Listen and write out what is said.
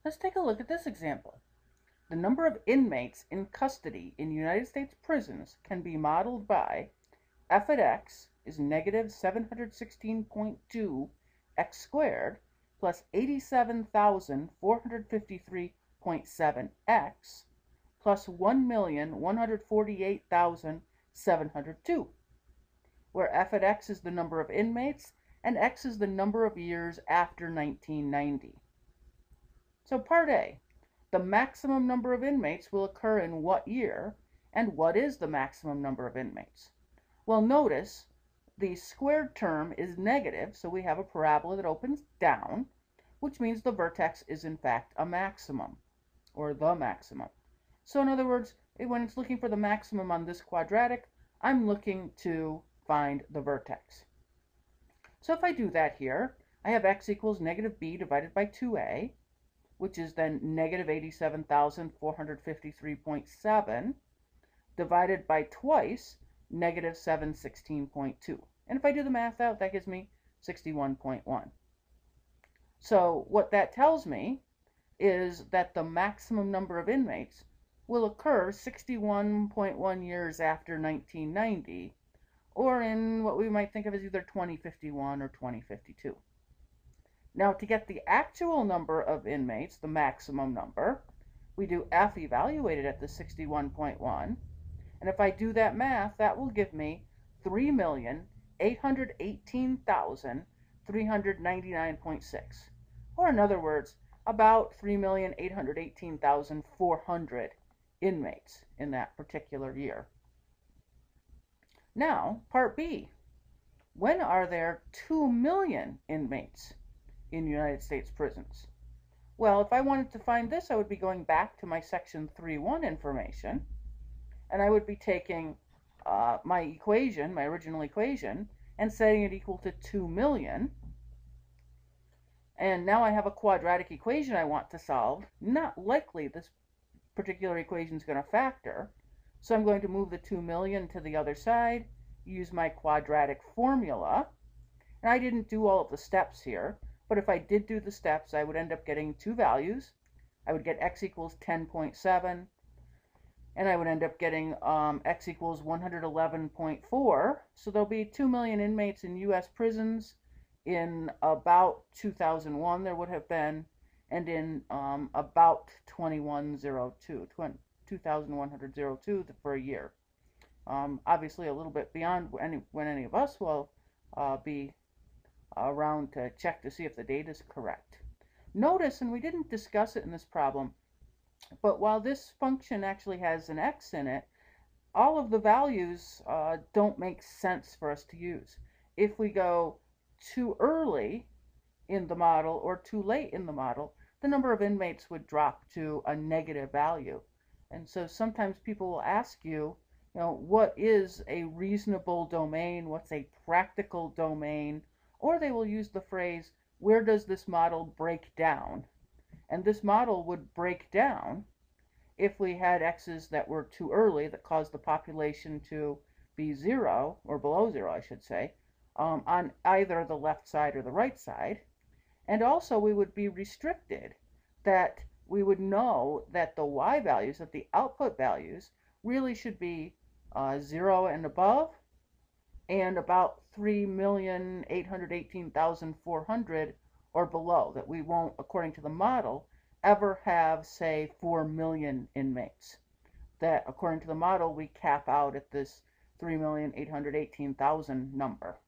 Let's take a look at this example. The number of inmates in custody in United States prisons can be modeled by f at x is negative 716.2 x squared plus 87,453.7 x plus 1,148,702, where f at x is the number of inmates and x is the number of years after 1990. So part A, the maximum number of inmates will occur in what year, and what is the maximum number of inmates? Well, notice the squared term is negative, so we have a parabola that opens down, which means the vertex is in fact a maximum, or the maximum. So in other words, when it's looking for the maximum on this quadratic, I'm looking to find the vertex. So if I do that here, I have x equals negative b divided by 2a, which is then negative 87,453.7, divided by twice negative 716.2. And if I do the math out, that gives me 61.1. So what that tells me is that the maximum number of inmates will occur 61.1 years after 1990, or in what we might think of as either 2051 or 2052. Now, to get the actual number of inmates, the maximum number, we do f evaluated at the 61.1, and if I do that math, that will give me 3,818,399.6, or in other words, about 3,818,400 inmates in that particular year. Now, part B, when are there 2 million inmates in United States prisons? Well, if I wanted to find this, I would be going back to my section 3.1 information, and I would be taking my equation, my original equation, and setting it equal to 2 million. And now I have a quadratic equation I want to solve. Not likely this particular equation is going to factor, so I'm going to move the 2 million to the other side, use my quadratic formula, and I didn't do all of the steps here, but if I did do the steps, I would end up getting two values. I would get x equals 10.7, and I would end up getting x equals 111.4. So there'll be 2 million inmates in U.S. prisons in about 2001 there would have been, and in about 2102 for a year. Obviously a little bit beyond when any of us will be around to check to see if the data is correct. Notice, and we didn't discuss it in this problem, but while this function actually has an x in it, all of the values don't make sense for us to use. If we go too early in the model or too late in the model, the number of inmates would drop to a negative value. And so sometimes people will ask you, what is a reasonable domain? What's a practical domain? Or they will use the phrase, where does this model break down? And this model would break down if we had x's that were too early, that caused the population to be zero, or below zero, I should say, on either the left side or the right side. And also we would be restricted, that we would know that the y values, that the output values, really should be 0 and above, and about 3,818,400 or below, that we won't, according to the model, ever have, say, 4 million inmates. That, according to the model, we cap out at this 3,818,000 number.